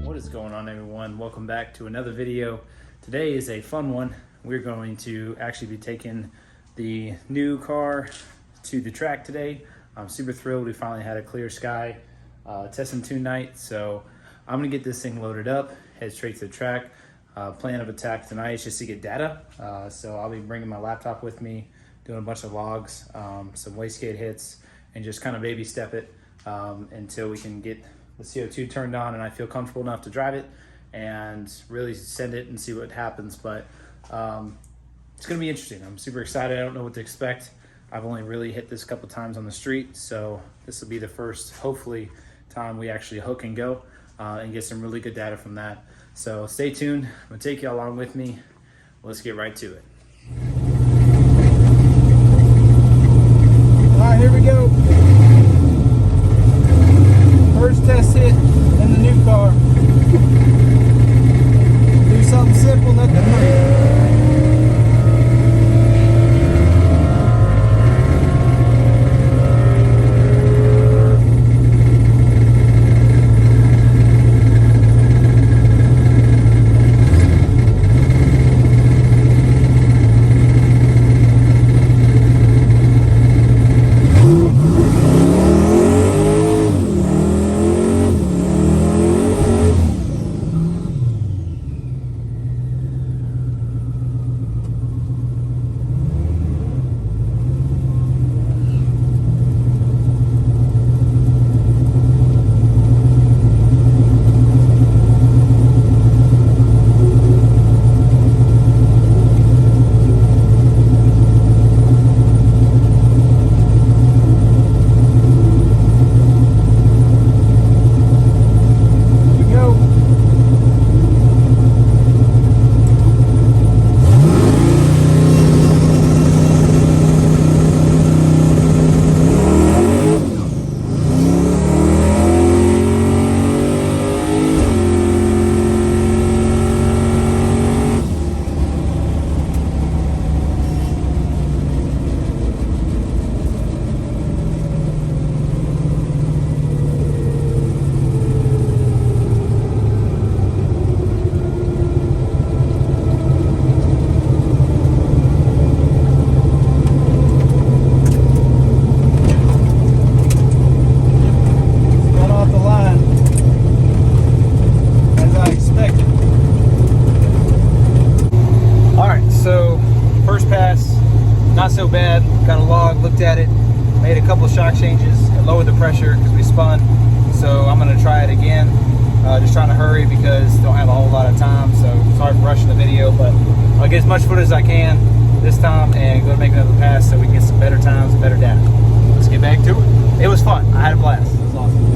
What is going on, everyone? Welcome back to another video. Today is a fun one. We're going to actually be taking the new car to the track today. I'm super thrilled. We finally had a clear sky test and tune night, so I'm gonna get this thing loaded up, head straight to the track. Plan of attack tonight is just to get data. So I'll be bringing my laptop with me, doing a bunch of logs, some wastegate hits, and just kind of baby step it until we can get the CO2 turned on and I feel comfortable enough to drive it and really send it and see what happens. But it's gonna be interesting. I'm super excited. I don't know what to expect. I've only really hit this a couple times on the street, so this will be the first, hopefully, time we actually hook and go and get some really good data from that. So stay tuned. I'm gonna take you along with me. Let's get right to it. All right, here we go. First test hit in the new car. Do something simple, nothing crazy. Not so bad. Got a log, looked at it, made a couple of shock changes, and lowered the pressure because we spun. So I'm gonna try it again. Just trying to hurry because don't have a whole lot of time. So sorry for rushing the video, but I'll get as much footage as I can this time and go to make another pass so we can get some better times and better data. Let's get back to it. It was fun. I had a blast. It was awesome.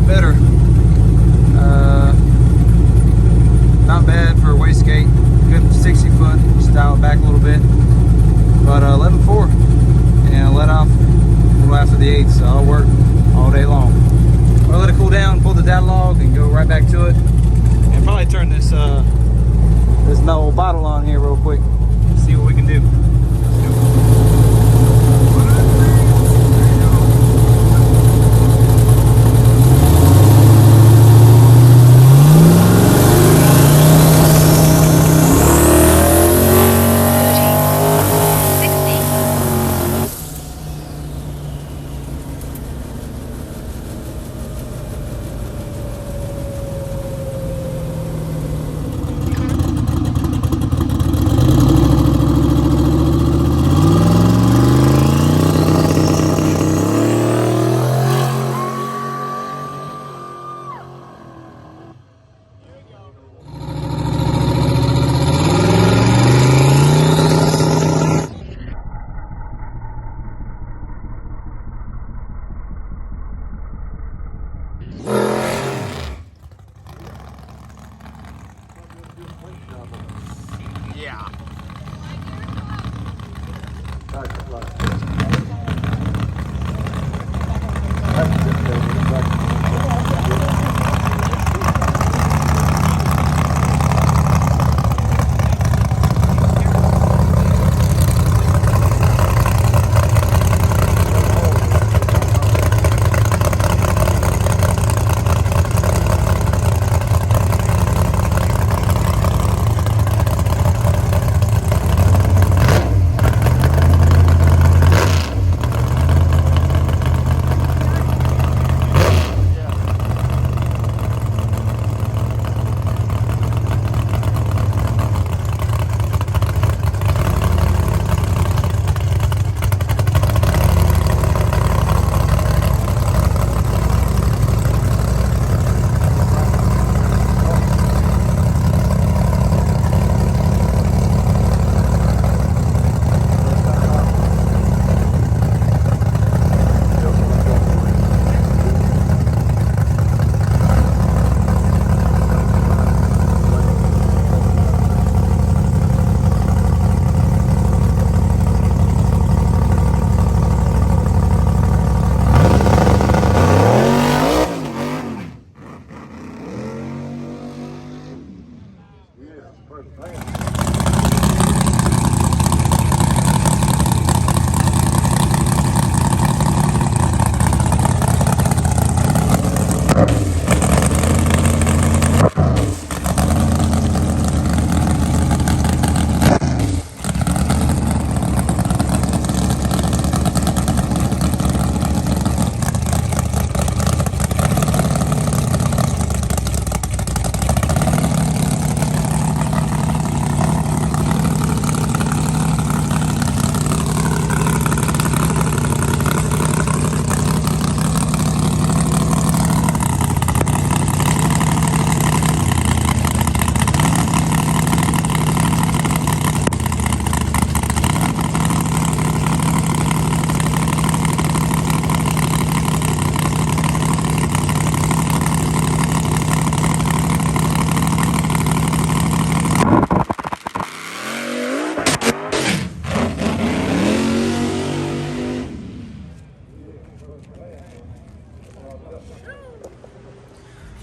better. Not bad for a wastegate. Good 60 foot. Just dial it back a little bit. But 11.4 and let off a little after the 8th, so I'll work all day long. I'll let it cool down, pull the data log, and go right back to it. And probably turn this this no bottle on here real quick. See what we can do. Yeah.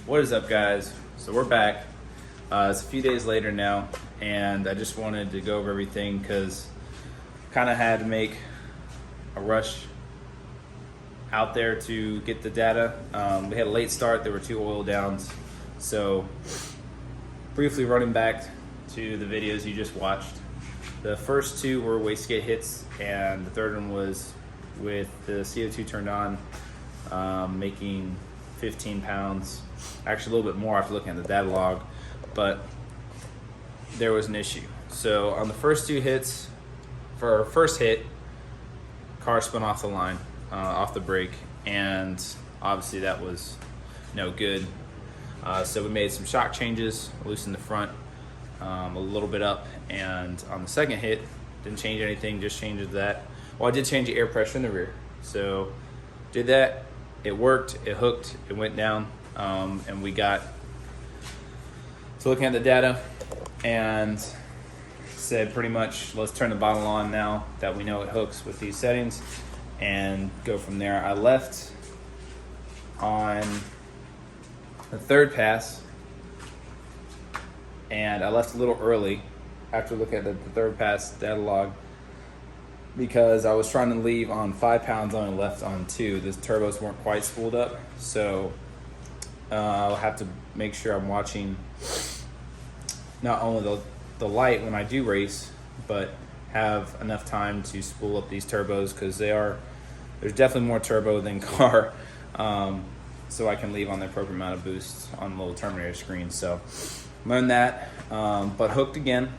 What is up, guys? So we're back. It's a few days later now, and I just wanted to go over everything because kind of had to make a rush out there to get the data. We had a late start. There were 2 oil downs. So briefly running back to the videos you just watched. The first 2 were wastegate hits, and the third one was with the CO2 turned on, making 15 pounds, actually a little bit more after looking at the data log, but there was an issue. So on the first 2 hits, for our first hit, car spun off the line, off the brake, and obviously that was no good. So we made some shock changes, loosened the front a little bit up, and on the second hit, didn't change anything, just changed that. Well, I did change the air pressure in the rear. So did that, it worked, it hooked, it went down, and we got to looking at the data and said pretty much, let's turn the bottle on now that we know it hooks with these settings and go from there. I left on the third pass, and I left a little early after looking at the third pass data log because I was trying to leave on 5 pounds, only left on 2. The turbos weren't quite spooled up, so I'll have to make sure I'm watching not only the light when I do race, but have enough time to spool up these turbos, because there's definitely more turbo than car, so I can leave on the appropriate amount of boost on the little terminator screen. So learned that, but hooked again,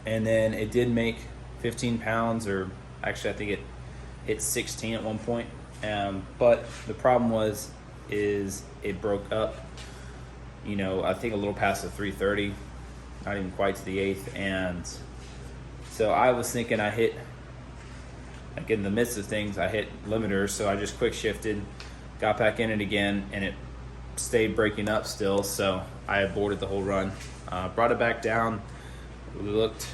and then it did make 15 pounds, or actually I think it hit 16 at one point, but the problem is it broke up, you know, I think a little past the 330, not even quite to the 8th, and so I was thinking I hit, like in the midst of things, I hit limiters, so I just quick shifted, got back in it again, and it stayed breaking up still, so I aborted the whole run. Brought it back down. We looked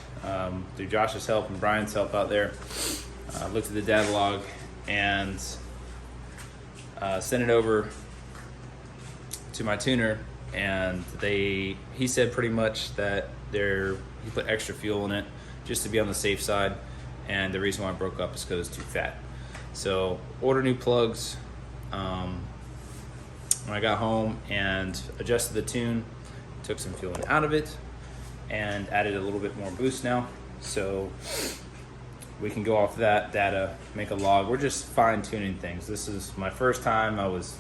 through Josh's help and Brian's help out there, looked at the data log and sent it over to my tuner, and he said pretty much that he put extra fuel in it just to be on the safe side, and the reason why it broke up is because it's too fat. So order new plugs. When I got home and adjusted the tune, took some fueling out of it and added a little bit more boost now, so we can go off that data, make a log. We're just fine tuning things. This is my first time. I was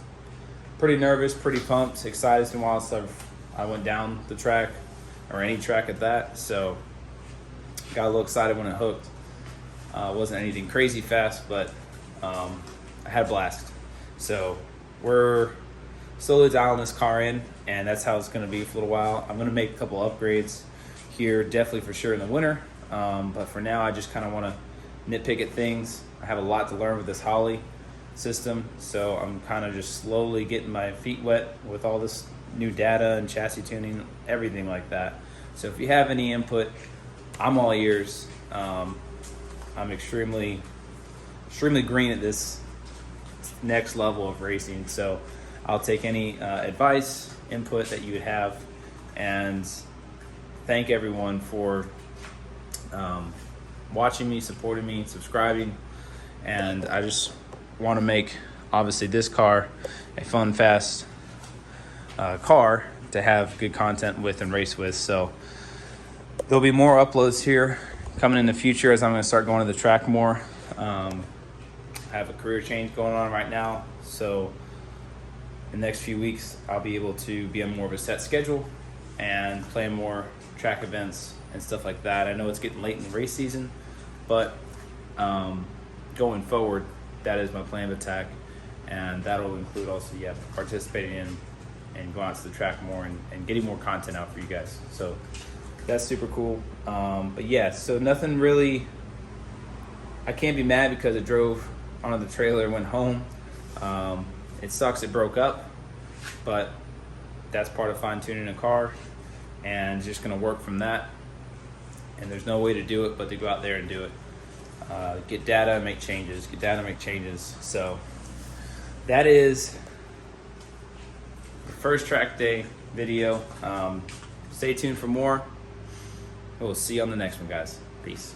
pretty nervous, pretty pumped, excited. It's been a while since I went down the track, or any track at that, so got a little excited when it hooked. Wasn't anything crazy fast, but I had a blast. So we're slowly dialing this car in, and that's how it's going to be for a little while. I'm going to make a couple upgrades here, definitely for sure in the winter, but for now I just kind of want to nitpick at things. I have a lot to learn with this Holley system, so I'm kind of just slowly getting my feet wet with all this new data and chassis tuning, everything like that. So if you have any input, I'm all ears. I'm extremely green at this next level of racing, so I'll take any advice, input that you would have, and thank everyone for watching me, supporting me, subscribing. And I just want to make, obviously, this car a fun, fast car to have good content with and race with. So there'll be more uploads here coming in the future as I'm going to start going to the track more. I have a career change going on right now, so in the next few weeks I'll be able to be on more of a set schedule and play more track events and stuff like that. I know it's getting late in the race season, but going forward, that is my plan of attack, and that'll include also participating in and going out to the track more and getting more content out for you guys. So that's super cool. But yeah, so nothing really, I can't be mad because it drove onto the trailer and went home. It sucks it broke up, but that's part of fine tuning a car, and just gonna work from that. And there's no way to do it but to go out there and do it. Get data and make changes, So that is the first track day video. Stay tuned for more. We'll see you on the next one, guys. Peace.